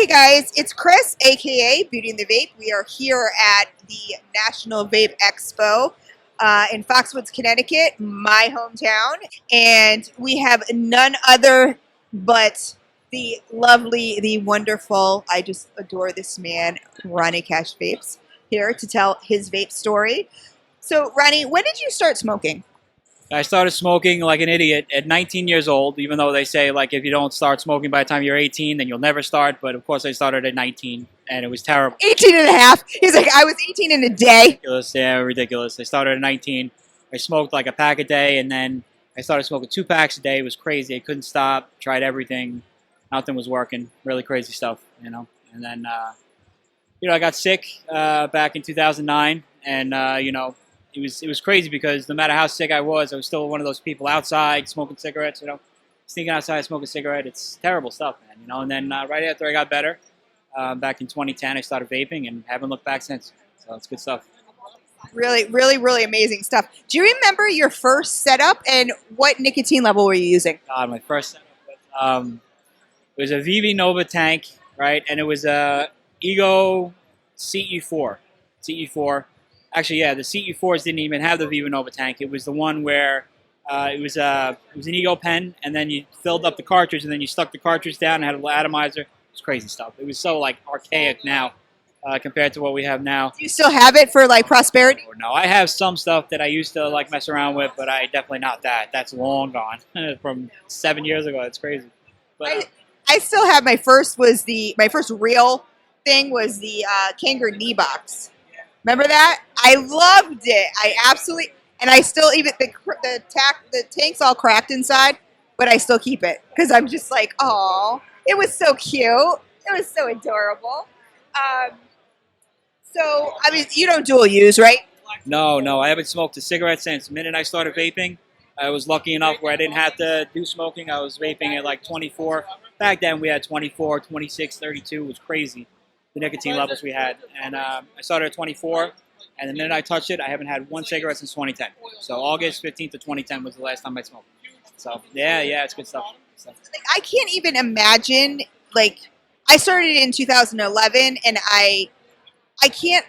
Hey guys, it's Chris, aka Beauty and the Vape. We are here at the National Vape Expo in Foxwoods, Connecticut, my hometown, and we have none other but the lovely, the wonderful, I just adore this man, Ronnie Cash Vapes, here to tell his vape story. So, Ronnie, when did you start smoking? I started smoking like an idiot at 19 years old, even though they say like if you don't start smoking by the time you're 18, then you'll never start. But of course I started at 19 and it was terrible. 18 and a half. He's like, I was 18 in a day. Ridiculous, yeah, ridiculous. I started at 19. I smoked like a pack a day and then I started smoking 2 packs a day. It was crazy. I couldn't stop, tried everything. Nothing was working. Really crazy stuff, you know. And then, I got sick back in 2009 and, it was crazy because no matter how sick I was still one of those people outside smoking cigarettes, sneaking outside smoking a cigarette. It's terrible stuff, man, And then right after I got better, back in 2010, I started vaping and haven't looked back since. So it's good stuff. Really, really, really amazing stuff. Do you remember your first setup and what nicotine level were you using? God, my first setup was a VV Nova tank, right? And it was a Ego CE4. CE4. Actually, yeah, the CE4s didn't even have the Viva Nova tank. It was the one where it was an Ego pen, and then you filled up the cartridge, and then you stuck the cartridge down and had a little atomizer. It was crazy stuff. It was so like archaic now compared to what we have now. Do you still have it for like prosperity? No, I have some stuff that I used to like mess around with, but I definitely not that. That's long gone from 7 years ago. It's crazy. But I still have my first real thing was the Kangaroo knee box. Remember that? I loved it. I absolutely, and I still even the tank's all cracked inside, but I still keep it because I'm just like, oh, it was so cute. It was so adorable. So I mean, you don't dual use, right? No, I haven't smoked a cigarette since the minute I started vaping. I was lucky enough where I didn't have to do smoking. I was vaping at like 24. Back then we had 24, 26, 32. It was crazy, the nicotine levels we had. And I started at 24, and the minute I touched it, I haven't had one cigarette since 2010. So August 15th of 2010 was the last time I smoked. So yeah, it's good stuff. I can't even imagine, like, I started in 2011, and I can't,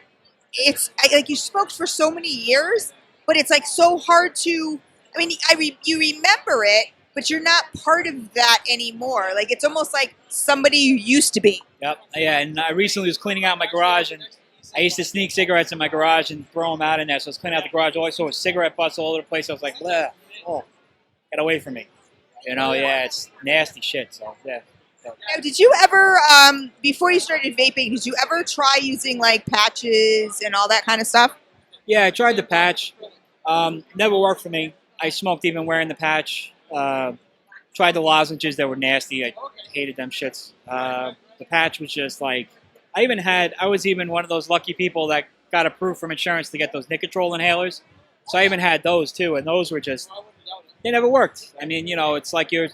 like, you smoked for so many years, but it's like so hard to, I mean, you remember it, but you're not part of that anymore. Like, it's almost like somebody you used to be. Yep. Yeah, and I recently was cleaning out my garage, and I used to sneak cigarettes in my garage and throw them out in there. So I was cleaning out the garage. All I saw was cigarette butts all over the place. I was like, bleh, oh, get away from me. Yeah, it's nasty shit. So, yeah. Now, did you ever, before you started vaping, did you ever try using, like, patches and all that kind of stuff? Yeah, I tried the patch. Never worked for me. I smoked even wearing the patch. Tried the lozenges that were nasty. I hated them shits. The patch was just like, I was even one of those lucky people that got approved from insurance to get those Nicotrol inhalers. So I even had those too, and those were just, they never worked. I mean, it's like you're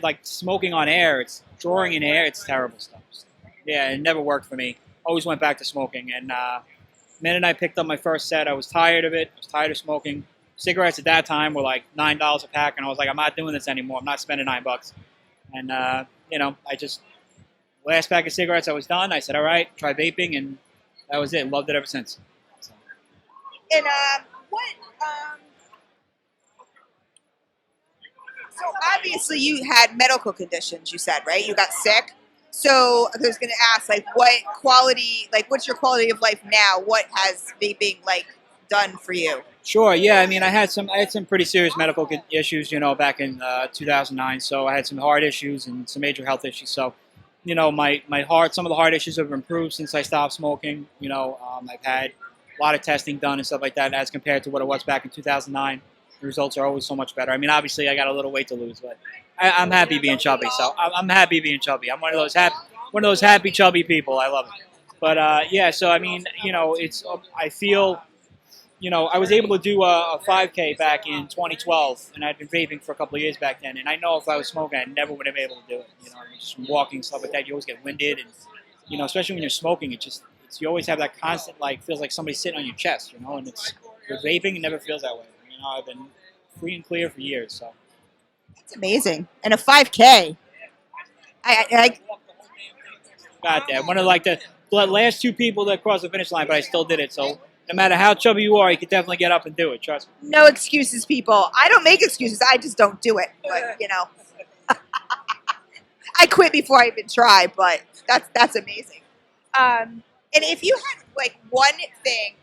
like smoking on air. It's drawing in air. It's terrible stuff. Yeah, it never worked for me. Always went back to smoking. And the minute I picked up my first set, I was tired of it. I was tired of smoking. Cigarettes at that time were like $9 a pack, and I was like, I'm not doing this anymore. I'm not spending $9. And, I just, last pack of cigarettes, I was done. I said, all right, try vaping, and that was it. Loved it ever since. So. And so obviously you had medical conditions, you said, right? You got sick. So I was going to ask, like, what's your quality of life now? What has vaping, like, done for you? Sure, yeah. I mean, I had some pretty serious medical issues, back in 2009. So I had some heart issues and some major health issues. So, my heart, some of the heart issues have improved since I stopped smoking. I've had a lot of testing done and stuff like that as compared to what it was back in 2009. The results are always so much better. I mean, obviously, I got a little weight to lose, but I'm happy being chubby. So I'm happy being chubby. I'm one of those happy chubby people. I love it. But yeah, so I mean, I feel. I was able to do a 5K back in 2012, and I'd been vaping for a couple of years back then. And I know if I was smoking, I never would have been able to do it. Just from walking and stuff like that, you always get winded, and especially when you're smoking, you always have that constant feels like somebody's sitting on your chest, And it's with vaping, it never feels that way. I've been free and clear for years. So that's amazing. And a 5K. I got there. One of like the last two people that crossed the finish line, but I still did it. So no matter how chubby you are, you can definitely get up and do it. Trust me. No excuses, people. I don't make excuses. I just don't do it. But I quit before I even try. But that's amazing. And if you had like one thing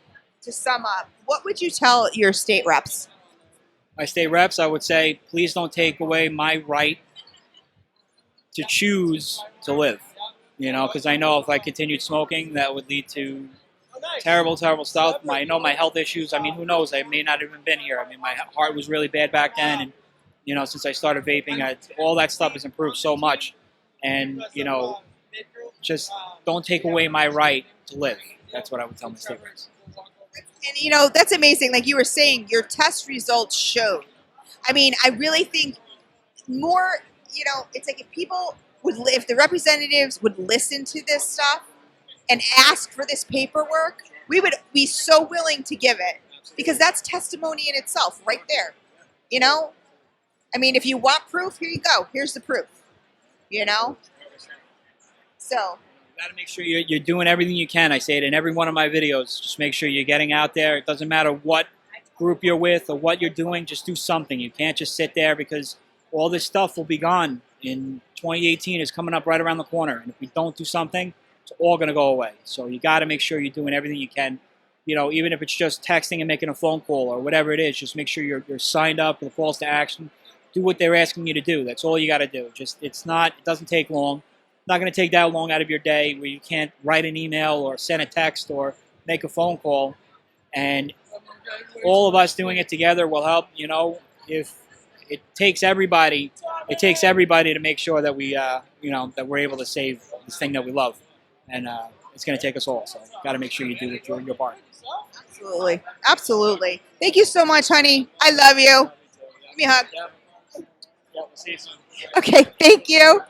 to sum up, what would you tell your state reps? My state reps, I would say, please don't take away my right to choose to live. Because I know if I continued smoking, that would lead to terrible, terrible stuff. I know my health issues. I mean, who knows? I may not have even been here. I mean, my heart was really bad back then, and since I started vaping, all that stuff has improved so much. And just don't take away my right to live. That's what I would tell my state reps. And that's amazing. Like you were saying, your test results showed. I mean, I really think more. It's like if the representatives would listen to this stuff and ask for this paperwork, we would be so willing to give it because that's testimony in itself, right there. I mean, if you want proof, here you go. Here's the proof. So. You got to make sure you're doing everything you can. I say it in every one of my videos. Just make sure you're getting out there. It doesn't matter what group you're with or what you're doing. Just do something. You can't just sit there because all this stuff will be gone. In 2018 is coming up right around the corner. And if we don't do something, it's all going to go away. So you got to make sure you're doing everything you can. Even if it's just texting and making a phone call or whatever it is, just make sure you're signed up for the calls to action. Do what they're asking you to do. That's all you got to do. It doesn't take long. Not going to take that long out of your day where you can't write an email or send a text or make a phone call. And all of us doing it together will help. If it takes everybody to make sure that that we're able to save this thing that we love. And it's going to take us all. So got to make sure you do your part. Absolutely. Absolutely. Thank you so much, honey. I love you. Give me a hug. Yeah, we'll see you soon. Okay. Thank you.